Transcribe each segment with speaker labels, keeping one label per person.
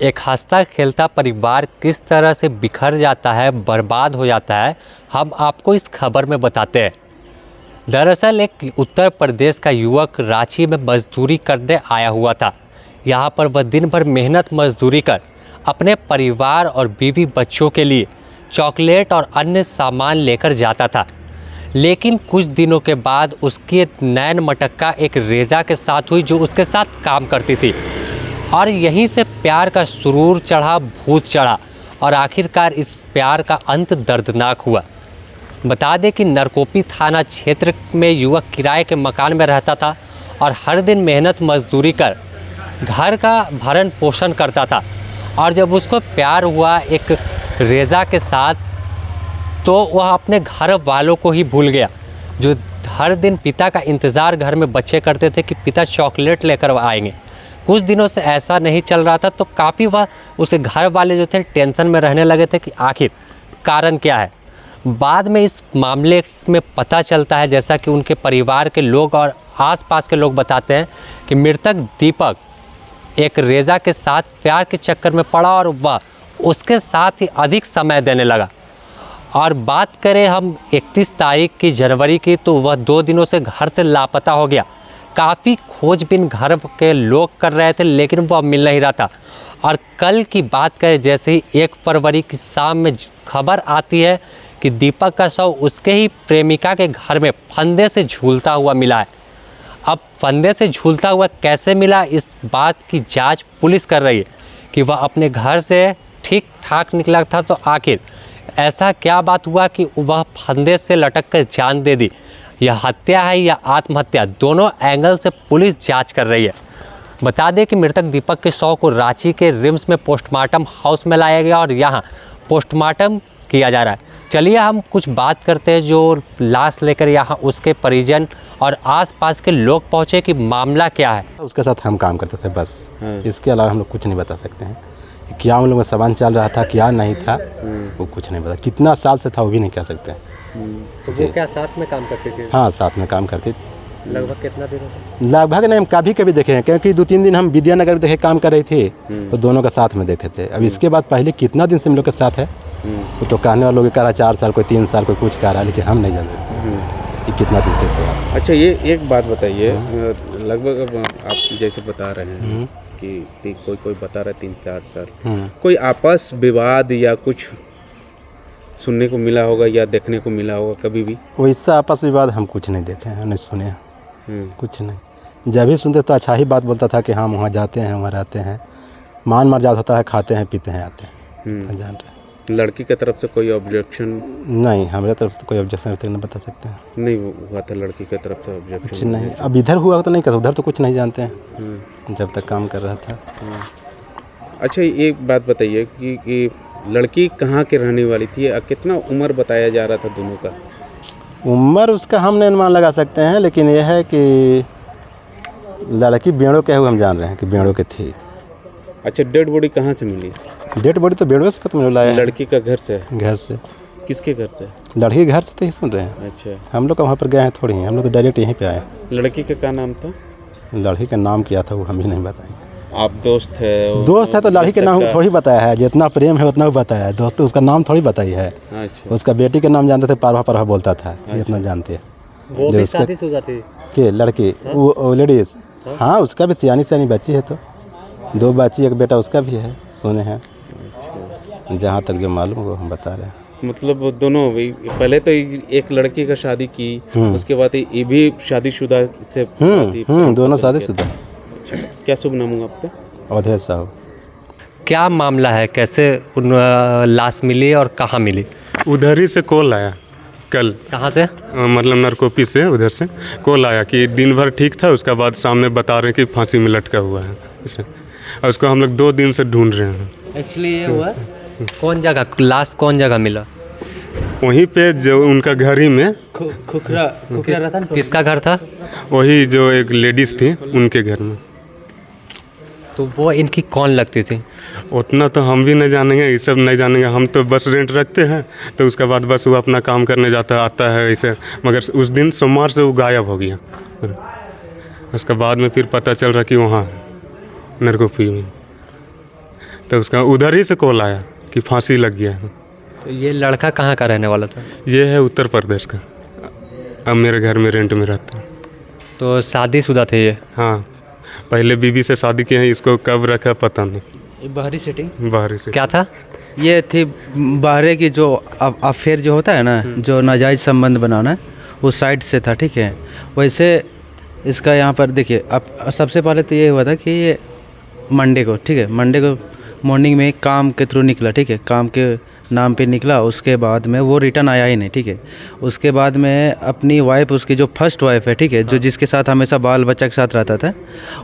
Speaker 1: एक हंसता खेलता परिवार किस तरह से बिखर जाता है, बर्बाद हो जाता है, हम आपको इस खबर में बताते हैं। दरअसल एक उत्तर प्रदेश का युवक रांची में मजदूरी करने आया हुआ था। यहाँ पर वह दिन भर मेहनत मजदूरी कर अपने परिवार और बीवी बच्चों के लिए चॉकलेट और अन्य सामान लेकर जाता था। लेकिन कुछ दिनों के बाद उसकी नैन मटक्का एक रेजा के साथ हुई जो उसके साथ काम करती थी, और यहीं से प्यार का सुरूर चढ़ा, भूत चढ़ा, और आखिरकार इस प्यार का अंत दर्दनाक हुआ। बता दें कि नरकोपी थाना क्षेत्र में युवक किराए के मकान में रहता था और हर दिन मेहनत मजदूरी कर घर का भरण पोषण करता था। और जब उसको प्यार हुआ एक रेजा के साथ, तो वह अपने घर वालों को ही भूल गया, जो हर दिन पिता का इंतज़ार घर में बच्चे करते थे कि पिता चॉकलेट लेकर आएंगे। कुछ दिनों से ऐसा नहीं चल रहा था, तो काफ़ी वह उसे घर वाले जो थे टेंशन में रहने लगे थे कि आखिर कारण क्या है। बाद में इस मामले में पता चलता है, जैसा कि उनके परिवार के लोग और आसपास के लोग बताते हैं, कि मृतक दीपक एक रेजा के साथ प्यार के चक्कर में पड़ा और वह उसके साथ ही अधिक समय देने लगा। और बात करें हम 31 तारीख की जनवरी की, तो वह 2 दिनों से घर से लापता हो गया। काफ़ी खोजबीन घर के लोग कर रहे थे, लेकिन वह मिल नहीं रहा था। और कल की बात करें, जैसे ही 1 फरवरी की शाम में खबर आती है कि दीपक का शव उसके ही प्रेमिका के घर में फंदे से झूलता हुआ मिला है। अब फंदे से झूलता हुआ कैसे मिला, इस बात की जांच पुलिस कर रही है कि वह अपने घर से ठीक ठाक निकला था, तो आखिर ऐसा क्या बात हुआ कि वह फंदे से लटक कर जान दे दी। यह हत्या है या आत्महत्या, दोनों एंगल से पुलिस जांच कर रही है। बता दें कि मृतक दीपक के शव को रांची के रिम्स में पोस्टमार्टम हाउस में लाया गया और यहाँ पोस्टमार्टम किया जा रहा है। चलिए हम कुछ बात करते हैं जो लाश लेकर यहाँ उसके परिजन और आसपास के लोग पहुँचे कि मामला क्या है।
Speaker 2: उसके साथ हम काम करते थे बस, इसके अलावा हम लोग कुछ नहीं बता सकते हैं। क्या उन लोगों में संबंध चल रहा था, क्या नहीं था, वो कुछ नहीं पता। कितना साल से था वो भी नहीं कह सकते।
Speaker 1: तो वो क्या साथ में काम करती थी?
Speaker 2: हाँ, साथ में काम करती थी।
Speaker 1: लगभग कितना दिनों से?
Speaker 2: लगभग नहीं, हम कभी कभी देखे हैं, क्योंकि 2-3 दिन हम विद्यानगर में देखे काम कर रही थी, तो दोनों का साथ में देखे थे। अब इसके बाद पहले कितना दिन से हम लोग के साथ है, वो तो कहने वालों कह रहा 4 साल, कोई 3 साल, कोई कुछ कह रहा है, लेकिन हम नहीं जानते कि कितना दिन से है।
Speaker 3: अच्छा, ये एक बात बताइए, लगभग आप जैसे बता रहे हैं कि कोई बता रहा है 3-4 साल, कोई आपस विवाद या कुछ सुनने को मिला होगा या देखने को मिला होगा कभी भी?
Speaker 2: वैसा आपस विवाद हम कुछ नहीं देखे हैं, नहीं सुने हैं, कुछ नहीं। जब भी सुनते तो अच्छा ही बात बोलता था कि हम वहाँ जाते हैं, वहाँ रहते हैं, मान मर्यादा होता है, खाते हैं, पीते हैं, आते हैं, जान रहे हैं।
Speaker 3: लड़की की तरफ से कोई ऑब्जेक्शन?
Speaker 2: नहीं, हमारे तरफ से कोई ऑब्जेक्शन अभी तक नहीं बता सकते हैं।
Speaker 3: नहीं हुआ था लड़की की तरफ से ऑब्जेक्शन?
Speaker 2: कुछ नहीं, अब इधर हुआ तो नहीं कर, उधर तो कुछ नहीं जानते हैं जब तक काम कर रहा था।
Speaker 3: अच्छा, एक बात बताइए कि लड़की कहाँ के रहने वाली थी, कितना उम्र बताया जा रहा था दोनों का?
Speaker 2: उम्र उसका हम नहीं अनुमान लगा सकते हैं, लेकिन यह है कि लड़की बेड़ो के हुए हम जान रहे हैं कि बेड़ो के थी।
Speaker 3: अच्छा, डेड बॉडी कहाँ से मिली?
Speaker 2: डेड बॉडी तो बेड़ो से खत्म लाया है।
Speaker 3: लड़की का घर से? घर
Speaker 2: से।
Speaker 3: किसके घर से?
Speaker 2: लड़की के घर से तो ही सुन रहे हैं।
Speaker 3: अच्छा,
Speaker 2: हम लोग वहाँ पर गए हैं थोड़ी हैं, हम लोग तो डायरेक्ट यहीं पे आए।
Speaker 3: लड़की का क्या नाम था?
Speaker 2: लड़की का नाम क्या था वो हम ही नहीं बताएंगे।
Speaker 3: आप दोस्त है?
Speaker 2: दोस्त है तो लड़की के नाम थोड़ी बताया है, जितना प्रेम है उतना भी बताया है। दोस्त उसका नाम थोड़ी बताई है।
Speaker 3: अच्छा।
Speaker 2: उसका बेटी के नाम जानते थे, पारवा बोलता था, इतना जानते हैं।
Speaker 1: वो भी शादीशुदा थी
Speaker 2: के लड़की? वो लेडीज, हाँ, उसका भी सियानी बच्ची है, तो 2 बच्ची, एक बेटा उसका भी है, सुने हैं। जहाँ तक जो मालूम वो हम बता रहे हैं।
Speaker 3: मतलब दोनों पहले तो एक लड़की का शादी की, उसके बाद ये भी शादीशुदा से?
Speaker 2: दोनों शादीशुदा।
Speaker 3: क्या शुभ नाम हुआ आपका?
Speaker 2: अवधेश साहब।
Speaker 1: क्या मामला है, कैसे लाश मिली और कहाँ मिली?
Speaker 4: उधर ही से कॉल आया कल।
Speaker 1: कहाँ से?
Speaker 4: मतलब नरकोपी से, उधर से कॉल आया कि दिन भर ठीक था, उसके बाद शाम में बता रहे हैं कि फांसी में लटका हुआ है इसे, और उसको हम लोग 2 दिन से ढूंढ रहे हैं।
Speaker 1: एक्चुअली ये हुआ कौन जगह, लाश कौन जगह मिला?
Speaker 4: वहीं पे जो उनका घर ही में।
Speaker 1: खुखरा रहता ना? किसका घर था?
Speaker 4: वही जो एक लेडीज़ थी उनके घर में।
Speaker 1: तो वो इनकी कौन लगती थी?
Speaker 4: उतना तो हम भी नहीं जानेंगे, ये सब नहीं जानेंगे। हम तो बस रेंट रखते हैं, तो उसके बाद बस वो अपना काम करने जाता आता है ऐसे। मगर उस दिन सोमवार से वो गायब हो गया। उसके बाद में फिर पता चल रहा कि वहाँ नरकोपी में। तो उसका उधर ही से कॉल आया कि फांसी लग गया है।
Speaker 1: तो ये लड़का कहाँ का रहने वाला था?
Speaker 4: ये है उत्तर प्रदेश का, अब मेरे घर में रेंट में रहता है।
Speaker 1: तो शादीशुदा थे ये?
Speaker 4: हाँ, पहले बीबी से शादी किए हैं, इसको कब रखा पता नहीं।
Speaker 5: ये बाहरी सेटिंग
Speaker 4: बाहरी से
Speaker 1: क्या था?
Speaker 5: ये थी बाहरे की जो अफेयर जो होता है ना, जो नाजायज़ संबंध बनाना, उस साइड से था, ठीक है। वैसे इसका यहाँ पर देखिए, अब सबसे पहले तो ये हुआ था कि ये मंडे को, ठीक है, मंडे को मॉर्निंग में काम के थ्रू निकला, ठीक है, काम के नाम पे निकला। उसके बाद में वो रिटर्न आया ही नहीं, ठीक है। उसके बाद में अपनी वाइफ, उसकी जो फर्स्ट वाइफ है, ठीक है, जो जिसके साथ हमेशा बाल बच्चा के साथ रहता था,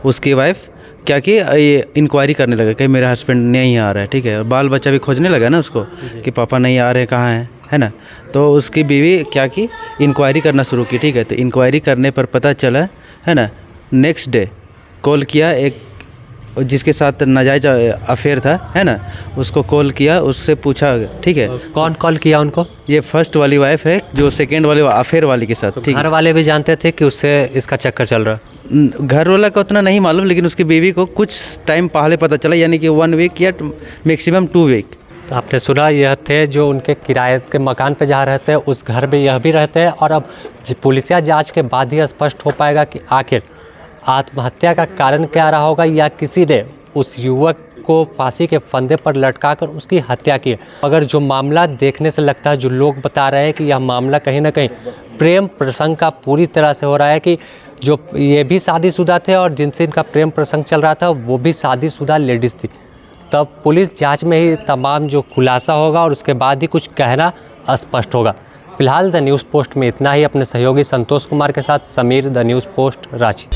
Speaker 5: उसकी वाइफ क्या कि ये इंक्वायरी करने लगा कि मेरा हस्बैंड नहीं आ रहा है, ठीक है। और बाल बच्चा भी खोजने लगा ना उसको कि पापा नहीं आ रहे, कहाँ हैं, है ना। तो उसकी बीवी क्या की इंक्वायरी करना शुरू की, ठीक है। तो इंक्वायरी करने पर पता चला, है ना, नेक्स्ट डे कॉल किया एक जिसके साथ नाजायज अफेयर था, है ना, उसको कॉल किया, उससे पूछा, ठीक है।
Speaker 1: कौन कॉल किया उनको?
Speaker 5: ये फर्स्ट वाली वाइफ है जो सेकेंड वाले अफेयर वाली के साथ, ठीक
Speaker 1: घर
Speaker 5: है।
Speaker 1: वाले भी जानते थे कि उससे इसका चक्कर चल रहा?
Speaker 5: घर वाला का उतना नहीं मालूम, लेकिन उसकी बीवी को कुछ टाइम पहले पता चला, यानी कि 1 वीक या मैक्सिमम 2 वीक।
Speaker 1: तो आपने सुना, यह थे जो उनके किराए के मकान पे जहाँ रहते हैं, उस घर में यह भी रहते हैं। और अब पुलिसिया जांच के बाद ही स्पष्ट हो पाएगा कि आखिर आत्महत्या का कारण क्या रहा होगा, या किसी ने उस युवक को फांसी के फंदे पर लटकाकर उसकी हत्या की। अगर जो मामला देखने से लगता है, जो लोग बता रहे हैं कि यह मामला कहीं ना कहीं प्रेम प्रसंग का पूरी तरह से हो रहा है, कि जो ये भी शादीशुदा थे और जिनसे इनका प्रेम प्रसंग चल रहा था वो भी शादीशुदा लेडीज़ थी। तब पुलिस जांच में ही तमाम जो खुलासा होगा और उसके बाद ही कुछ कहना स्पष्ट होगा। फिलहाल द न्यूज़ पोस्ट में इतना ही। अपने सहयोगी संतोष कुमार के साथ Sameer, the news post, Ranchi.